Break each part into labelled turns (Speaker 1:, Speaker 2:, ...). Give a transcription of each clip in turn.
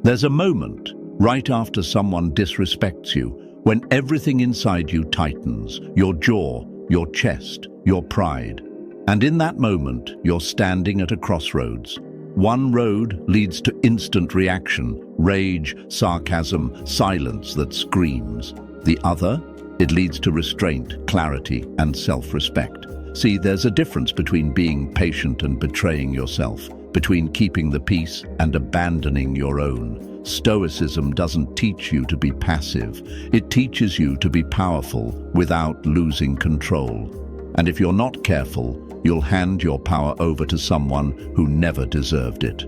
Speaker 1: There's a moment, right after someone disrespects you, when everything inside you tightens, your jaw, your chest, your pride. And in that moment, you're standing at a crossroads. One road leads to instant reaction, rage, sarcasm, silence that screams. The other, it leads to restraint, clarity, and self-respect. See, there's a difference between being patient and betraying yourself, between keeping the peace and abandoning your own. Stoicism doesn't teach you to be passive. It teaches you to be powerful without losing control. And if you're not careful, you'll hand your power over to someone who never deserved it.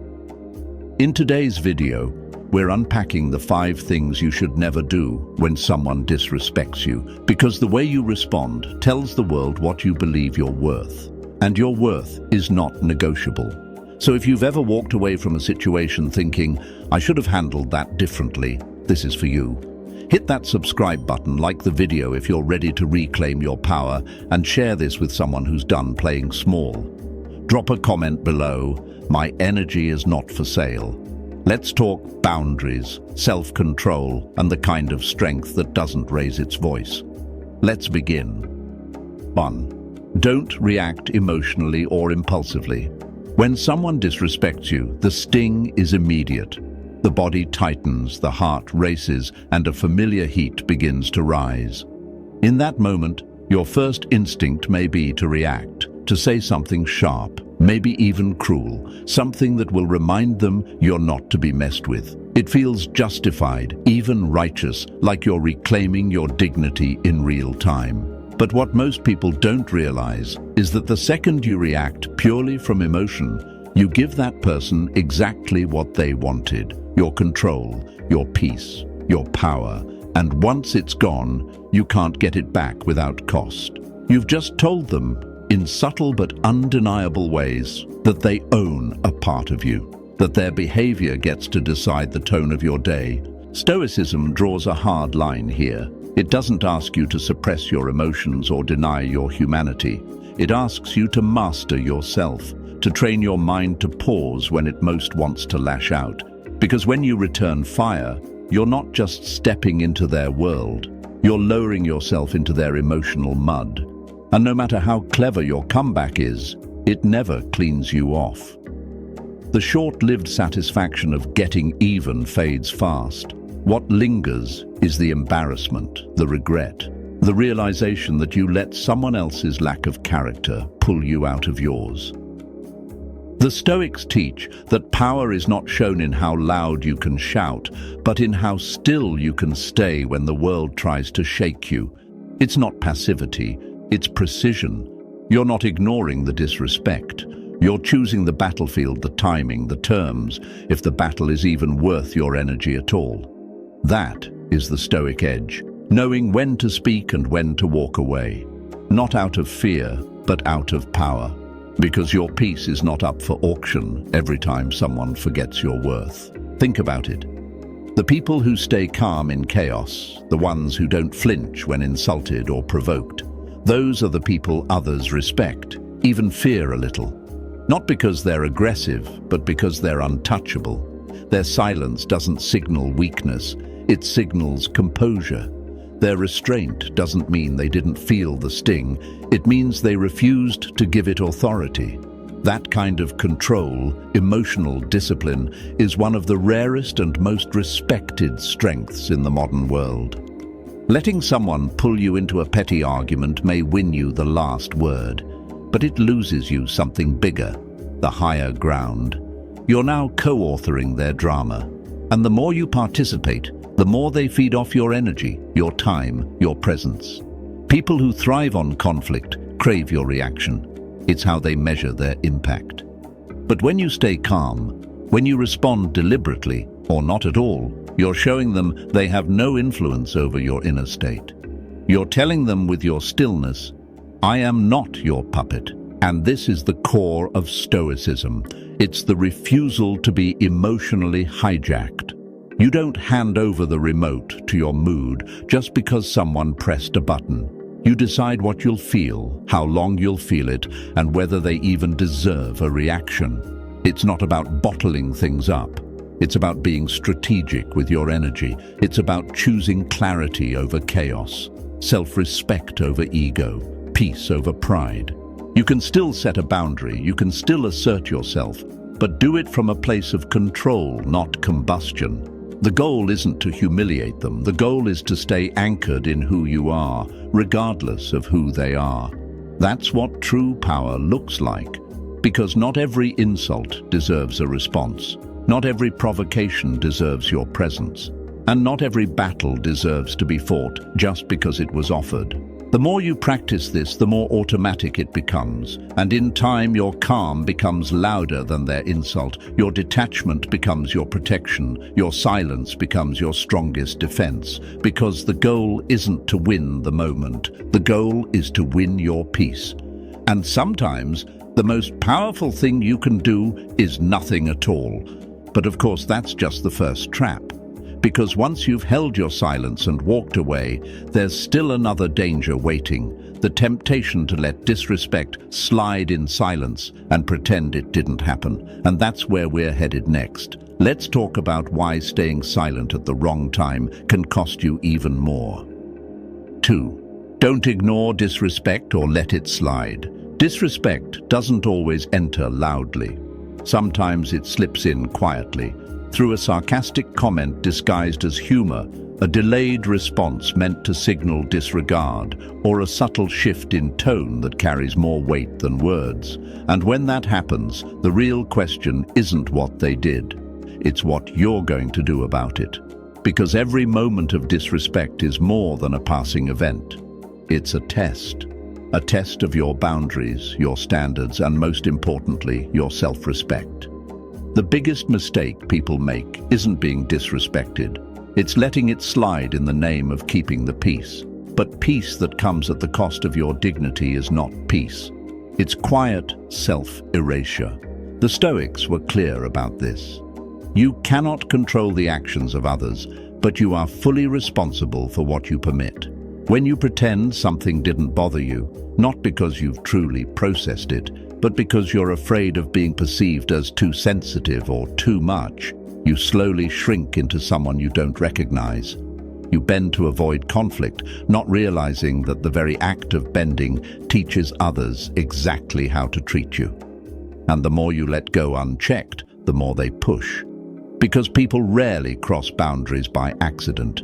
Speaker 1: In today's video, we're unpacking the 5 things you should never do when someone disrespects you, because the way you respond tells the world what you believe you're worth. And your worth is not negotiable. So if you've ever walked away from a situation thinking, I should have handled that differently, this is for you. Hit that subscribe button, like the video if you're ready to reclaim your power, and share this with someone who's done playing small. Drop a comment below, my energy is not for sale. Let's talk boundaries, self-control, and the kind of strength that doesn't raise its voice. Let's begin. 1. Don't react emotionally or impulsively. When someone disrespects you, the sting is immediate. The body tightens, the heart races, and a familiar heat begins to rise. In that moment, your first instinct may be to react, to say something sharp, maybe even cruel, something that will remind them you're not to be messed with. It feels justified, even righteous, like you're reclaiming your dignity in real time. But what most people don't realize is that the second you react purely from emotion, you give that person exactly what they wanted: your control, your peace, your power. And once it's gone, you can't get it back without cost. You've just told them, in subtle but undeniable ways, that they own a part of you, that their behavior gets to decide the tone of your day. Stoicism draws a hard line here. It doesn't ask you to suppress your emotions or deny your humanity. It asks you to master yourself, to train your mind to pause when it most wants to lash out. Because when you return fire, you're not just stepping into their world, you're lowering yourself into their emotional mud. And no matter how clever your comeback is, it never cleans you off. The short-lived satisfaction of getting even fades fast. What lingers is the embarrassment, the regret, the realization that you let someone else's lack of character pull you out of yours. The Stoics teach that power is not shown in how loud you can shout, but in how still you can stay when the world tries to shake you. It's not passivity, it's precision. You're not ignoring the disrespect. You're choosing the battlefield, the timing, the terms, if the battle is even worth your energy at all. That is the Stoic edge, knowing when to speak and when to walk away. Not out of fear, but out of power. Because your peace is not up for auction every time someone forgets your worth. Think about it. The people who stay calm in chaos, the ones who don't flinch when insulted or provoked, those are the people others respect, even fear a little. Not because they're aggressive, but because they're untouchable. Their silence doesn't signal weakness, it signals composure. Their restraint doesn't mean they didn't feel the sting, it means they refused to give it authority. That kind of control, emotional discipline, is one of the rarest and most respected strengths in the modern world. Letting someone pull you into a petty argument may win you the last word, but it loses you something bigger, the higher ground. You're now co-authoring their drama, and the more you participate, the more they feed off your energy, your time, your presence. People who thrive on conflict crave your reaction. It's how they measure their impact. But when you stay calm, when you respond deliberately, or not at all, you're showing them they have no influence over your inner state. You're telling them with your stillness, I am not your puppet. And this is the core of Stoicism. It's the refusal to be emotionally hijacked. You don't hand over the remote to your mood just because someone pressed a button. You decide what you'll feel, how long you'll feel it, and whether they even deserve a reaction. It's not about bottling things up. It's about being strategic with your energy. It's about choosing clarity over chaos, self-respect over ego, peace over pride. You can still set a boundary, you can still assert yourself, but do it from a place of control, not combustion. The goal isn't to humiliate them. The goal is to stay anchored in who you are, regardless of who they are. That's what true power looks like, because not every insult deserves a response. Not every provocation deserves your presence, and not every battle deserves to be fought just because it was offered. The more you practice this, the more automatic it becomes, and in time your calm becomes louder than their insult, your detachment becomes your protection, your silence becomes your strongest defense, because the goal isn't to win the moment, the goal is to win your peace. And sometimes, the most powerful thing you can do is nothing at all. But of course, that's just the first trap. Because once you've held your silence and walked away, there's still another danger waiting, the temptation to let disrespect slide in silence and pretend it didn't happen. And that's where we're headed next. Let's talk about why staying silent at the wrong time can cost you even more. 2. Don't ignore disrespect or let it slide. Disrespect doesn't always enter loudly. Sometimes it slips in quietly, through a sarcastic comment disguised as humor, a delayed response meant to signal disregard, or a subtle shift in tone that carries more weight than words. And when that happens, the real question isn't what they did. It's what you're going to do about it. Because every moment of disrespect is more than a passing event. It's a test of your boundaries, your standards, and most importantly, your self-respect. The biggest mistake people make isn't being disrespected. It's letting it slide in the name of keeping the peace. But peace that comes at the cost of your dignity is not peace. It's quiet self-erasure. The Stoics were clear about this. You cannot control the actions of others, but you are fully responsible for what you permit. When you pretend something didn't bother you, not because you've truly processed it, but because you're afraid of being perceived as too sensitive or too much, you slowly shrink into someone you don't recognize. You bend to avoid conflict, not realizing that the very act of bending teaches others exactly how to treat you. And the more you let go unchecked, the more they push. Because people rarely cross boundaries by accident.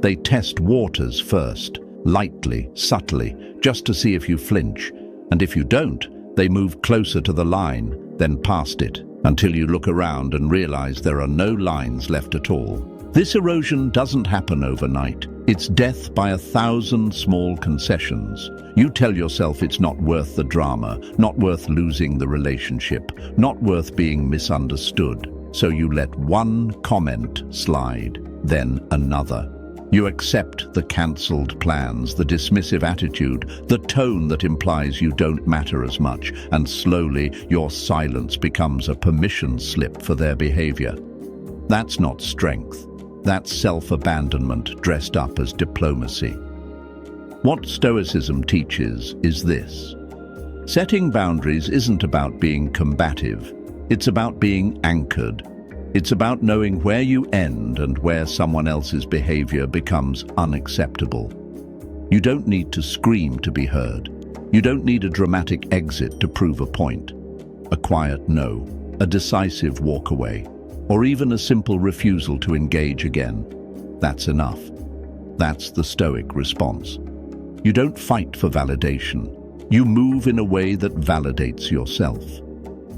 Speaker 1: They test waters first, lightly, subtly, just to see if you flinch. And if you don't, they move closer to the line, then past it, until you look around and realize there are no lines left at all. This erosion doesn't happen overnight. It's death by 1,000 small concessions. You tell yourself it's not worth the drama, not worth losing the relationship, not worth being misunderstood. So you let one comment slide, then another. You accept the cancelled plans, the dismissive attitude, the tone that implies you don't matter as much, and slowly your silence becomes a permission slip for their behavior. That's not strength. That's self-abandonment dressed up as diplomacy. What Stoicism teaches is this. Setting boundaries isn't about being combative. It's about being anchored. It's about knowing where you end and where someone else's behavior becomes unacceptable. You don't need to scream to be heard. You don't need a dramatic exit to prove a point. A quiet no, a decisive walk away, or even a simple refusal to engage again. That's enough. That's the Stoic response. You don't fight for validation. You move in a way that validates yourself.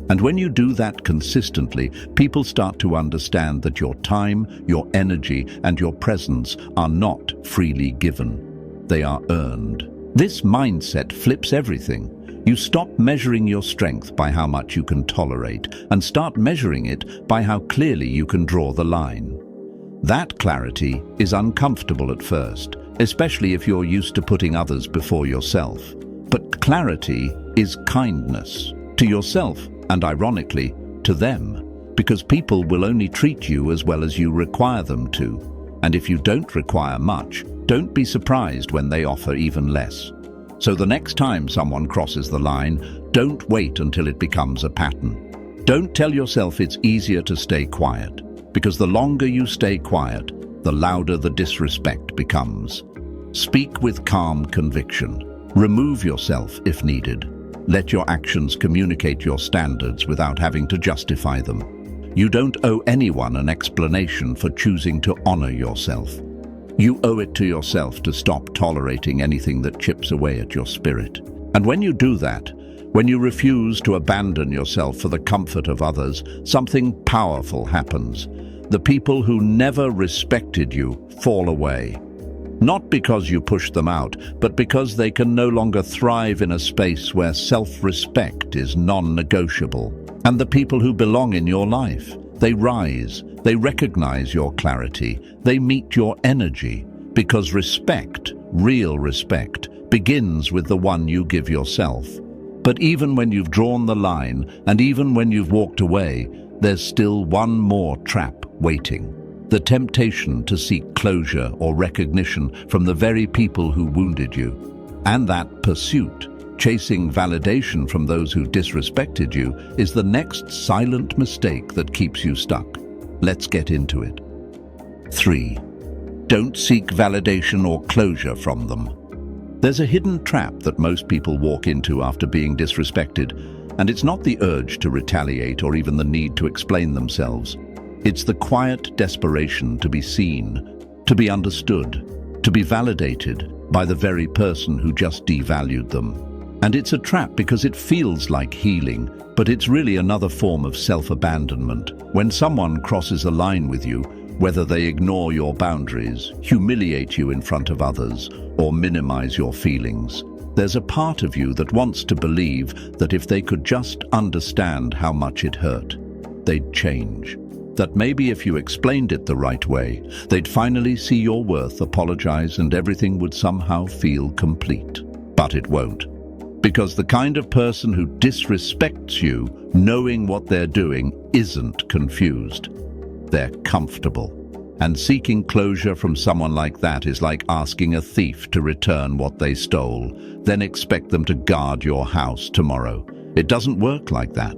Speaker 1: And when you do that consistently, people start to understand that your time, your energy, and your presence are not freely given. They are earned. This mindset flips everything. You stop measuring your strength by how much you can tolerate and start measuring it by how clearly you can draw the line. That clarity is uncomfortable at first, especially if you're used to putting others before yourself. But clarity is kindness to yourself and, ironically, to them, because people will only treat you as well as you require them to. And if you don't require much, don't be surprised when they offer even less. So the next time someone crosses the line, don't wait until it becomes a pattern. Don't tell yourself it's easier to stay quiet, because the longer you stay quiet, the louder the disrespect becomes. Speak with calm conviction. Remove yourself if needed. Let your actions communicate your standards without having to justify them. You don't owe anyone an explanation for choosing to honor yourself. You owe it to yourself to stop tolerating anything that chips away at your spirit. And when you do that, when you refuse to abandon yourself for the comfort of others, something powerful happens. The people who never respected you fall away. Not because you pushed them out, but because they can no longer thrive in a space where self-respect is non-negotiable. And the people who belong in your life, they rise, they recognize your clarity, they meet your energy, because respect, real respect, begins with the one you give yourself. But even when you've drawn the line, and even when you've walked away, there's still one more trap waiting. The temptation to seek closure or recognition from the very people who wounded you. And that pursuit, chasing validation from those who disrespected you, is the next silent mistake that keeps you stuck. Let's get into it. 3. Don't seek validation or closure from them. There's a hidden trap that most people walk into after being disrespected, and it's not the urge to retaliate or even the need to explain themselves. It's the quiet desperation to be seen, to be understood, to be validated by the very person who just devalued them. And it's a trap because it feels like healing, but it's really another form of self-abandonment. When someone crosses a line with you, whether they ignore your boundaries, humiliate you in front of others, or minimize your feelings, there's a part of you that wants to believe that if they could just understand how much it hurt, they'd change. That maybe if you explained it the right way, they'd finally see your worth, apologize, and everything would somehow feel complete. But it won't. Because the kind of person who disrespects you, knowing what they're doing, isn't confused. They're comfortable. And seeking closure from someone like that is like asking a thief to return what they stole, then expect them to guard your house tomorrow. It doesn't work like that.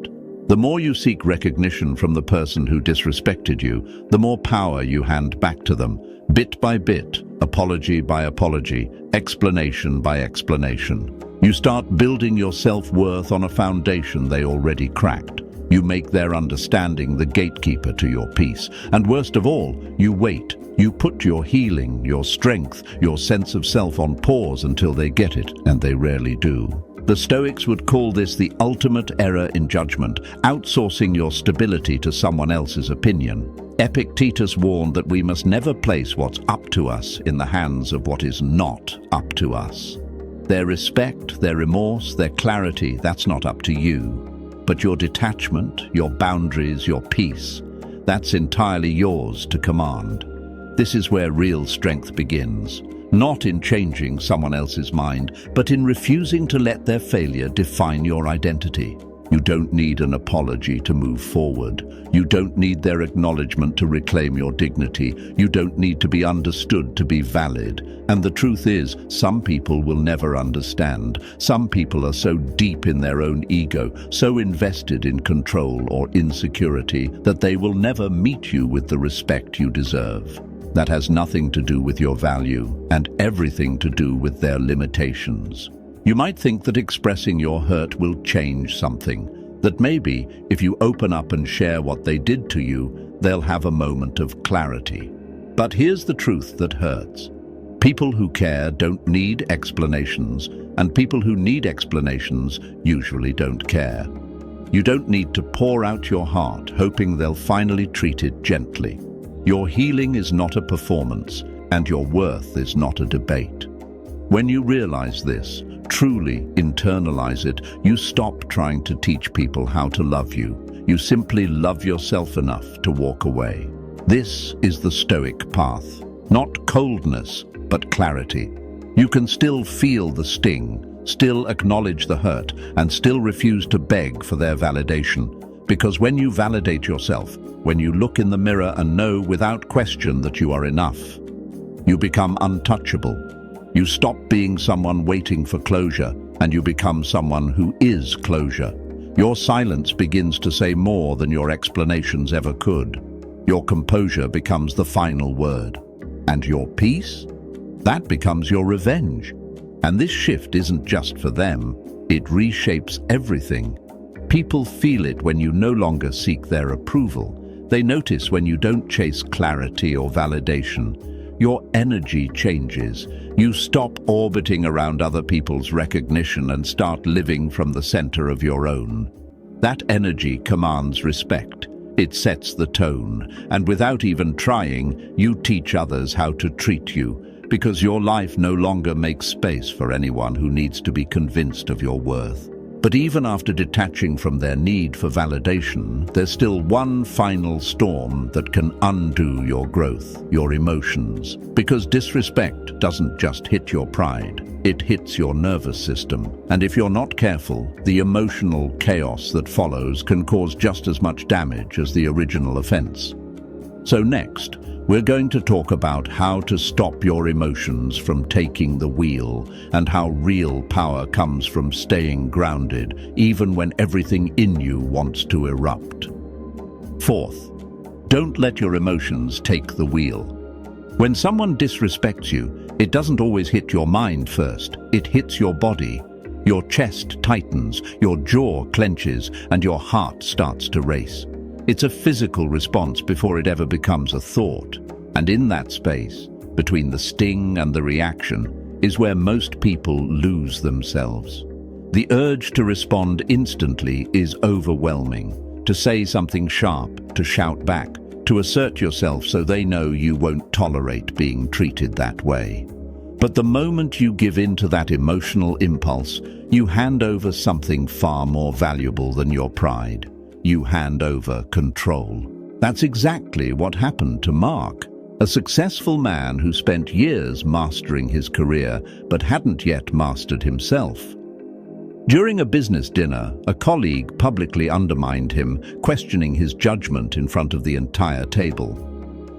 Speaker 1: The more you seek recognition from the person who disrespected you, the more power you hand back to them, bit by bit, apology by apology, explanation by explanation. You start building your self-worth on a foundation they already cracked. You make their understanding the gatekeeper to your peace. And worst of all, you wait. You put your healing, your strength, your sense of self on pause until they get it, and they rarely do. The Stoics would call this the ultimate error in judgment, outsourcing your stability to someone else's opinion. Epictetus warned that we must never place what's up to us in the hands of what is not up to us. Their respect, their remorse, their clarity, that's not up to you. But your detachment, your boundaries, your peace, that's entirely yours to command. This is where real strength begins. Not in changing someone else's mind, but in refusing to let their failure define your identity. You don't need an apology to move forward. You don't need their acknowledgement to reclaim your dignity. You don't need to be understood to be valid. And the truth is, some people will never understand. Some people are so deep in their own ego, so invested in control or insecurity, that they will never meet you with the respect you deserve. That has nothing to do with your value and everything to do with their limitations. You might think that expressing your hurt will change something, that maybe if you open up and share what they did to you, they'll have a moment of clarity. But here's the truth that hurts. People who care don't need explanations, and people who need explanations usually don't care. You don't need to pour out your heart hoping they'll finally treat it gently. Your healing is not a performance, and your worth is not a debate. When you realize this, truly internalize it, you stop trying to teach people how to love you. You simply love yourself enough to walk away. This is the Stoic path. Not coldness, but clarity. You can still feel the sting, still acknowledge the hurt, and still refuse to beg for their validation. Because when you validate yourself, when you look in the mirror and know without question that you are enough, you become untouchable. You stop being someone waiting for closure, and you become someone who is closure. Your silence begins to say more than your explanations ever could. Your composure becomes the final word. And your peace? That becomes your revenge. And this shift isn't just for them. It reshapes everything. People feel it when you no longer seek their approval. They notice when you don't chase clarity or validation. Your energy changes. You stop orbiting around other people's recognition and start living from the center of your own. That energy commands respect. It sets the tone, and without even trying, you teach others how to treat you, because your life no longer makes space for anyone who needs to be convinced of your worth. But even after detaching from their need for validation, there's still one final storm that can undo your growth, your emotions. Because disrespect doesn't just hit your pride, it hits your nervous system. And if you're not careful, the emotional chaos that follows can cause just as much damage as the original offense. So next, we're going to talk about how to stop your emotions from taking the wheel and how real power comes from staying grounded, even when everything in you wants to erupt. Fourth, don't let your emotions take the wheel. When someone disrespects you, it doesn't always hit your mind first, it hits your body. Your chest tightens, your jaw clenches, and your heart starts to race. It's a physical response before it ever becomes a thought. And in that space, between the sting and the reaction, is where most people lose themselves. The urge to respond instantly is overwhelming. To say something sharp, to shout back, to assert yourself so they know you won't tolerate being treated that way. But the moment you give in to that emotional impulse, you hand over something far more valuable than your pride. You hand over control. That's exactly what happened to Mark, a successful man who spent years mastering his career but hadn't yet mastered himself. During a business dinner, a colleague publicly undermined him, questioning his judgment in front of the entire table.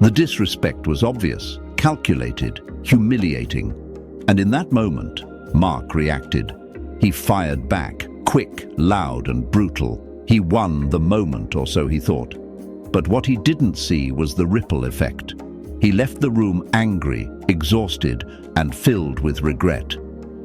Speaker 1: The disrespect was obvious, calculated, humiliating. And in that moment, Mark reacted. He fired back, quick, loud, and brutal. He won the moment, or so he thought. But what he didn't see was the ripple effect. He left the room angry, exhausted, and filled with regret.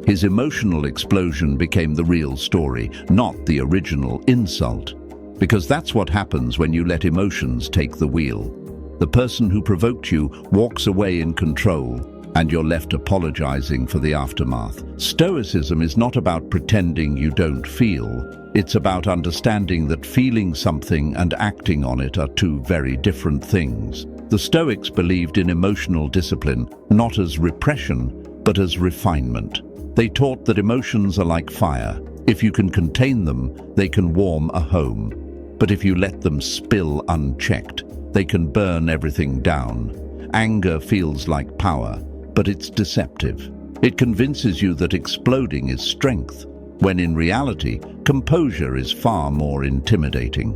Speaker 1: His emotional explosion became the real story, not the original insult. Because that's what happens when you let emotions take the wheel. The person who provoked you walks away in control, and you're left apologizing for the aftermath. Stoicism is not about pretending you don't feel. It's about understanding that feeling something and acting on it are two very different things. The Stoics believed in emotional discipline, not as repression, but as refinement. They taught that emotions are like fire. If you can contain them, they can warm a home. But if you let them spill unchecked, they can burn everything down. Anger feels like power, but it's deceptive. It convinces you that exploding is strength, when in reality, composure is far more intimidating.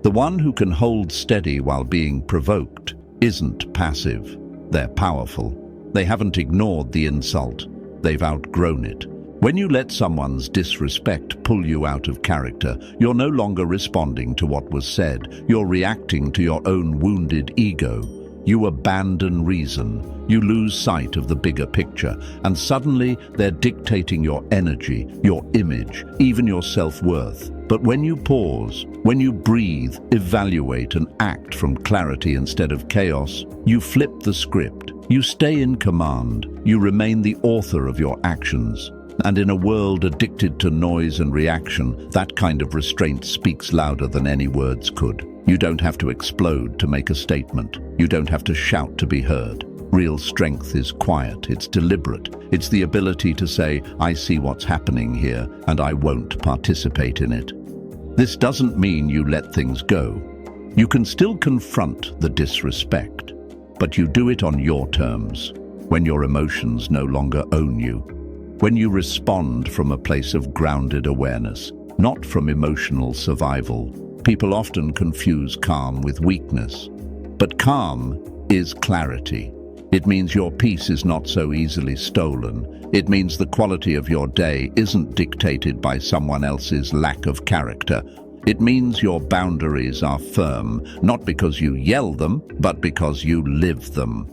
Speaker 1: The one who can hold steady while being provoked isn't passive. They're powerful. They haven't ignored the insult. They've outgrown it. When you let someone's disrespect pull you out of character, you're no longer responding to what was said. You're reacting to your own wounded ego. You abandon reason. You lose sight of the bigger picture, and suddenly they're dictating your energy, your image, even your self-worth. But when you pause, when you breathe, evaluate, and act from clarity instead of chaos, you flip the script. You stay in command. You remain the author of your actions. And in a world addicted to noise and reaction, that kind of restraint speaks louder than any words could. You don't have to explode to make a statement. You don't have to shout to be heard. Real strength is quiet, it's deliberate. It's the ability to say, I see what's happening here, and I won't participate in it. This doesn't mean you let things go. You can still confront the disrespect, but you do it on your terms, when your emotions no longer own you. When you respond from a place of grounded awareness, not from emotional survival. People often confuse calm with weakness. But calm is clarity. It means your peace is not so easily stolen. It means the quality of your day isn't dictated by someone else's lack of character. It means your boundaries are firm, not because you yell them, but because you live them.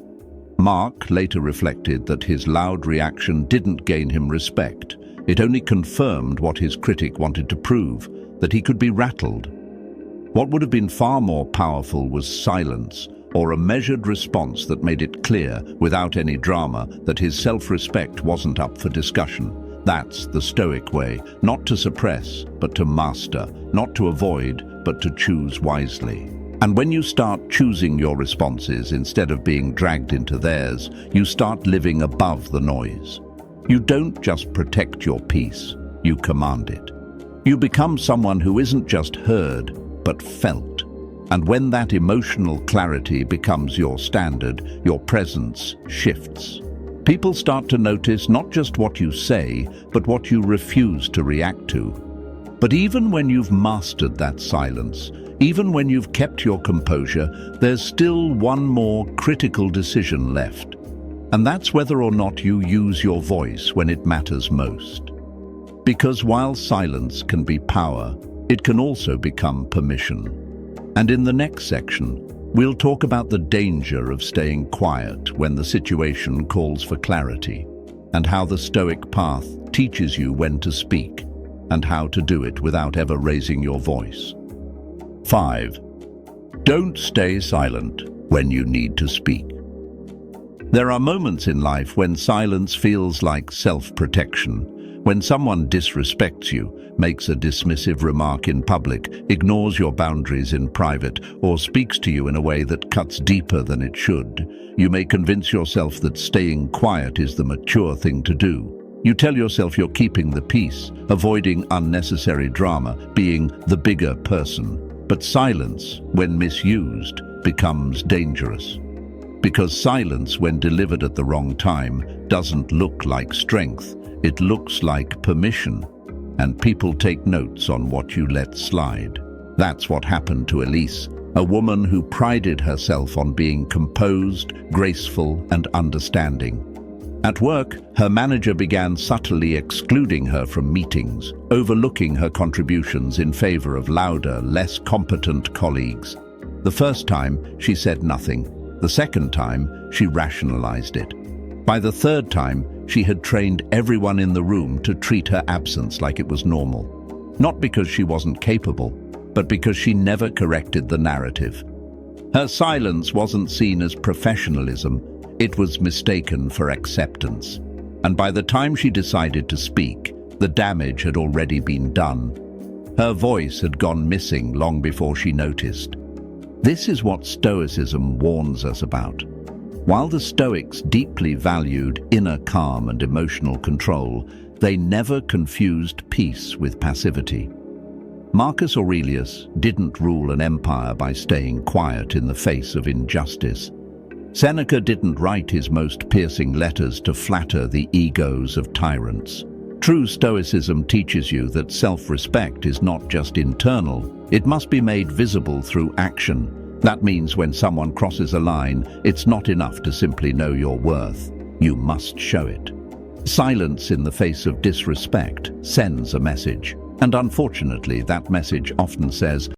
Speaker 1: Mark later reflected that his loud reaction didn't gain him respect. It only confirmed what his critic wanted to prove, that he could be rattled. What would have been far more powerful was silence, or a measured response that made it clear, without any drama, that his self-respect wasn't up for discussion. That's the Stoic way, not to suppress, but to master, not to avoid, but to choose wisely. And when you start choosing your responses instead of being dragged into theirs, you start living above the noise. You don't just protect your peace, you command it. You become someone who isn't just heard, but felt. And when that emotional clarity becomes your standard, your presence shifts. People start to notice not just what you say, but what you refuse to react to. But even when you've mastered that silence, even when you've kept your composure, there's still one more critical decision left. And that's whether or not you use your voice when it matters most. Because while silence can be power, it can also become permission. And in the next section, we'll talk about the danger of staying quiet when the situation calls for clarity, and how the Stoic path teaches you when to speak, and how to do it without ever raising your voice. 5. Don't stay silent when you need to speak. There are moments in life when silence feels like self-protection. When someone disrespects you, makes a dismissive remark in public, ignores your boundaries in private, or speaks to you in a way that cuts deeper than it should, you may convince yourself that staying quiet is the mature thing to do. You tell yourself you're keeping the peace, avoiding unnecessary drama, being the bigger person. But silence, when misused, becomes dangerous. Because silence, when delivered at the wrong time, doesn't look like strength. It looks like permission, and people take notes on what you let slide. That's what happened to Elise, a woman who prided herself on being composed, graceful, and understanding. At work, her manager began subtly excluding her from meetings, overlooking her contributions in favor of louder, less competent colleagues. The first time, she said nothing. The second time, she rationalized it. By the third time, she had trained everyone in the room to treat her absence like it was normal. Not because she wasn't capable, but because she never corrected the narrative. Her silence wasn't seen as professionalism, it was mistaken for acceptance. And by the time she decided to speak, the damage had already been done. Her voice had gone missing long before she noticed. This is what Stoicism warns us about. While the Stoics deeply valued inner calm and emotional control, they never confused peace with passivity. Marcus Aurelius didn't rule an empire by staying quiet in the face of injustice. Seneca didn't write his most piercing letters to flatter the egos of tyrants. True Stoicism teaches you that self-respect is not just internal, it must be made visible through action. That means when someone crosses a line, it's not enough to simply know your worth. You must show it. Silence in the face of disrespect sends a message, and unfortunately that message often says,